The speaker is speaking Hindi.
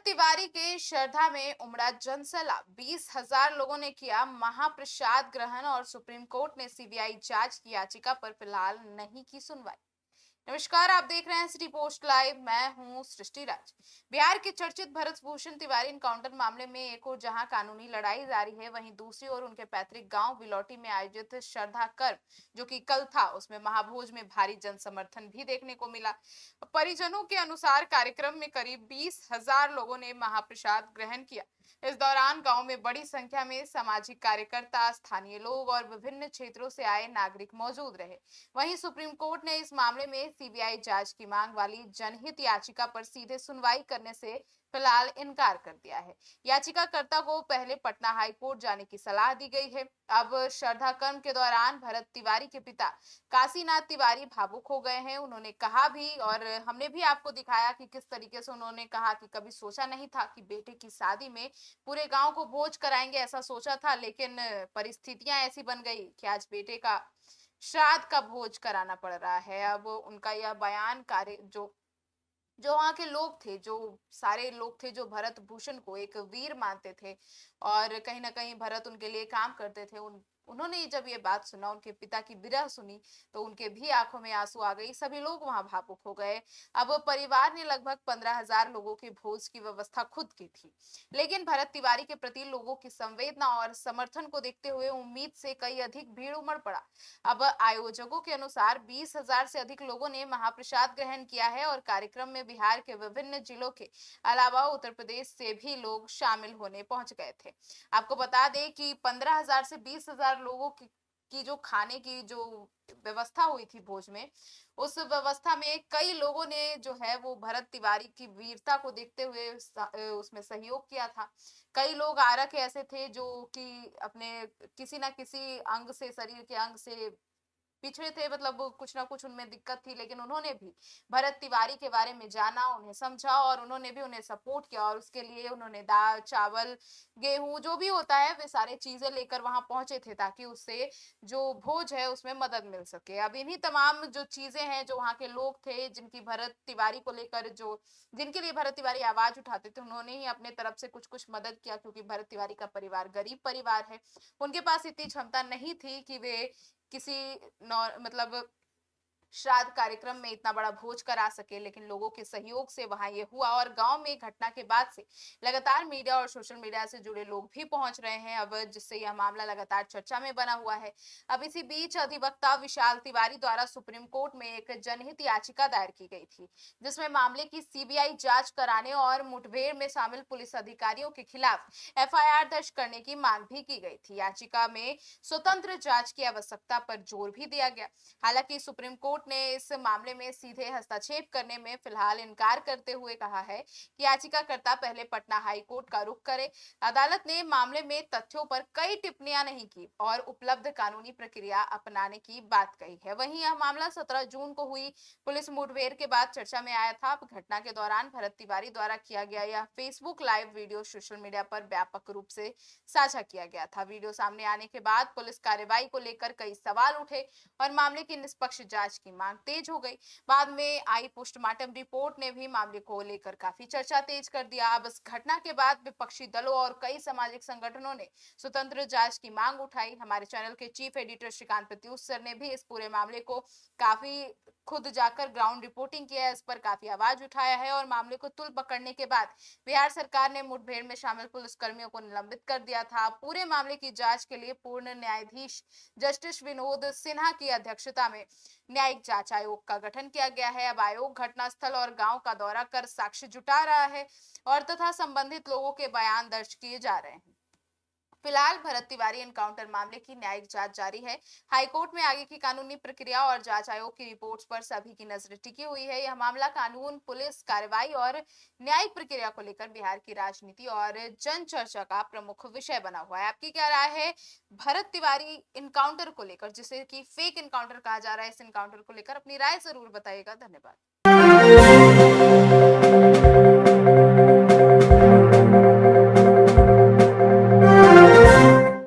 तिवारी के श्रद्धा में उमड़ा जनसैलाब, 20,000 लोगों ने किया महाप्रसाद ग्रहण और सुप्रीम कोर्ट ने सीबीआई जांच की याचिका पर फिलहाल नहीं की सुनवाई। नमस्कार, आप देख रहे हैं सिटी पोस्ट लाइव। मैं हूं सृष्टि राज। बिहार के चर्चित भरत भूषण तिवारी इनकाउंटर मामले में एक ओर जहां कानूनी लड़ाई जारी है, वहीं दूसरी ओर उनके पैतृक गांव बिलौटी में आयोजित श्रद्धा कर्म जो कि कल था, उसमें महाभोज में भारी जन समर्थन भी देखने को मिला। परिजनों के अनुसार कार्यक्रम में करीब 20,000 लोगों ने महाप्रसाद ग्रहण किया। इस दौरान गांव में बड़ी संख्या में सामाजिक कार्यकर्ता, स्थानीय लोग और विभिन्न क्षेत्रों से आए नागरिक मौजूद रहे। वहीं सुप्रीम कोर्ट ने इस मामले में सीबीआई जांच की मांग वाली जनहित याचिका पर सीधे सुनवाई करने से फिलहाल इनकार कर दिया है। याचिकाकर्ता को पहले पटना हाई कोर्ट जाने की सलाह दी गई है। अब श्रद्धा कर्म के दौरान भरत तिवारी के पिता काशीनाथ तिवारी भावुक हो गए हैं। उन्होंने कहा भी, और हमने भी आपको दिखाया कि किस तरीके से उन्होंने कहा कि कभी सोचा नहीं था कि बेटे की शादी में पूरे गांव को भोज कराएंगे, ऐसा सोचा था, लेकिन परिस्थितियां ऐसी बन गई कि आज बेटे का श्राद्ध का भोज कराना पड़ रहा है। अब उनका यह बयान कार्य जो जो वहां के लोग थे, जो सारे लोग थे जो भरत भूषण को एक वीर मानते थे और कहीं ना कहीं भरत उनके लिए काम करते थे, उन्होंने जब ये बात सुना, उनके पिता की विरह सुनी, तो उनके भी आंखों में आंसू आ गई। सभी लोग वहां भावुक हो गए। अब परिवार ने लगभग 15,000 लोगों के भोज की व्यवस्था खुद की थी, लेकिन भरत तिवारी के प्रति लोगों की संवेदना और समर्थन को देखते हुए उम्मीद से कई अधिक भीड़ उमड़ पड़ा। अब आयोजकों के अनुसार 20,000 से अधिक लोगों ने महाप्रसाद ग्रहण किया है और कार्यक्रम में बिहार के विभिन्न जिलों के अलावा उत्तर प्रदेश से भी लोग शामिल होने पहुंच गए थे। आपको बता दें कि 15,000 से 20,000 लोगों की जो खाने की जो व्यवस्था हुई थी भोज में, उस व्यवस्था में कई लोगों ने जो है वो भरत तिवारी की वीरता को देखते हुए उसमें सहयोग किया था। कई लोग आरक ऐसे थे जो कि अपने किसी ना किसी अंग से, शरीर के अंग से पिछड़े थे, मतलब कुछ ना कुछ उनमें दिक्कत थी, लेकिन उन्होंने भी भरत तिवारी के बारे में जाना, उन्हें समझा और उन्होंने भी उन्हें सपोर्ट किया और उसके लिए उन्होंने दाल, चावल, गेहूं जो भी होता है वे सारे चीजें लेकर वहां पहुंचे थे ताकि उससे जो भोज है उसमें मदद मिल सके। अब इन्हीं तमाम जो चीजें हैं, जो वहां के लोग थे जिनकी भरत तिवारी को लेकर, जो जिनके लिए भरत तिवारी आवाज उठाते थे, उन्होंने ही अपने तरफ से कुछ कुछ मदद किया, क्योंकि भरत तिवारी का परिवार गरीब परिवार है। उनके पास इतनी क्षमता नहीं थी कि वे किसी मतलब श्राद्ध कार्यक्रम में इतना बड़ा भोज करा सके, लेकिन लोगों के सहयोग से वहां ये हुआ और गांव में घटना के बाद से लगातार मीडिया और सोशल मीडिया से जुड़े लोग भी पहुंच रहे हैं, अब जिससे यह मामला लगातार चर्चा में बना हुआ है। अब इसी बीच अधिवक्ता विशाल तिवारी द्वारा सुप्रीम कोर्ट में एक जनहित याचिका दायर की गई थी, जिसमें मामले की सीबीआई जांच कराने और मुठभेड़ में शामिल पुलिस अधिकारियों के खिलाफ एफआईआर दर्ज करने की मांग भी की गई थी। याचिका में स्वतंत्र जांच की आवश्यकता पर जोर भी दिया गया। हालांकि सुप्रीम कोर्ट ने इस मामले में सीधे हस्तक्षेप करने में फिलहाल इनकार करते हुए कहा है कि याचिकाकर्ता पहले पटना हाई कोर्ट का रुख करे। अदालत ने मामले में तथ्यों पर कई टिप्पणियां नहीं की और उपलब्ध कानूनी प्रक्रिया अपनाने की बात कही है। वहीं यह मामला 17 जून को हुई पुलिस मुठभेड़ के बाद चर्चा में आया था। घटना के दौरान भरत तिवारी द्वारा किया गया यह Facebook live video social media पर व्यापक रूप से साझा किया गया था। वीडियो सामने आने के बाद पुलिस कार्रवाई को लेकर कई सवाल उठे और मामले की निष्पक्ष जांच की मांग तेज हो गई। बाद में आई पोस्टमार्टम रिपोर्ट ने भी मामले को लेकर काफी चर्चा तेज कर दिया। अब इस घटना के बाद विपक्षी दलों और कई सामाजिक संगठनों ने स्वतंत्र जांच की मांग उठाई। हमारे चैनल के chief editor Shrikant Pratyush sir ने भी इस पूरे मामले को काफी खुद जाकर ग्राउंड रिपोर्टिंग किया है, इस पर काफी आवाज उठाया है और मामले को तुल पकड़ने के बाद बिहार सरकार ने मुठभेड़ में शामिल पुलिसकर्मियों को निलंबित कर दिया था। पूरे मामले की जांच के लिए पूर्ण न्यायाधीश जस्टिस विनोद सिन्हा की अध्यक्षता में न्यायिक जांच आयोग का गठन किया गया है। अब आयोग घटनास्थल और गांव का दौरा कर साक्ष्य जुटा रहा है और तथा संबंधित लोगों के बयान दर्ज किए जा रहे हैं। फिलहाल भरत तिवारी एनकाउंटर मामले की न्यायिक जांच जारी है। हाईकोर्ट में आगे की कानूनी प्रक्रिया और जांच आयोग की रिपोर्ट्स पर सभी की नजर टिकी हुई है। यह मामला कानून, पुलिस कार्रवाई और न्यायिक प्रक्रिया को लेकर बिहार की राजनीति और जन चर्चा का प्रमुख विषय बना हुआ है। आपकी क्या राय है भरत तिवारी इनकाउंटर को लेकर, जिसे कि फेक इनकाउंटर कहा जा रहा है, इस इनकाउंटर को लेकर अपनी राय जरूर बताइएगा। धन्यवाद।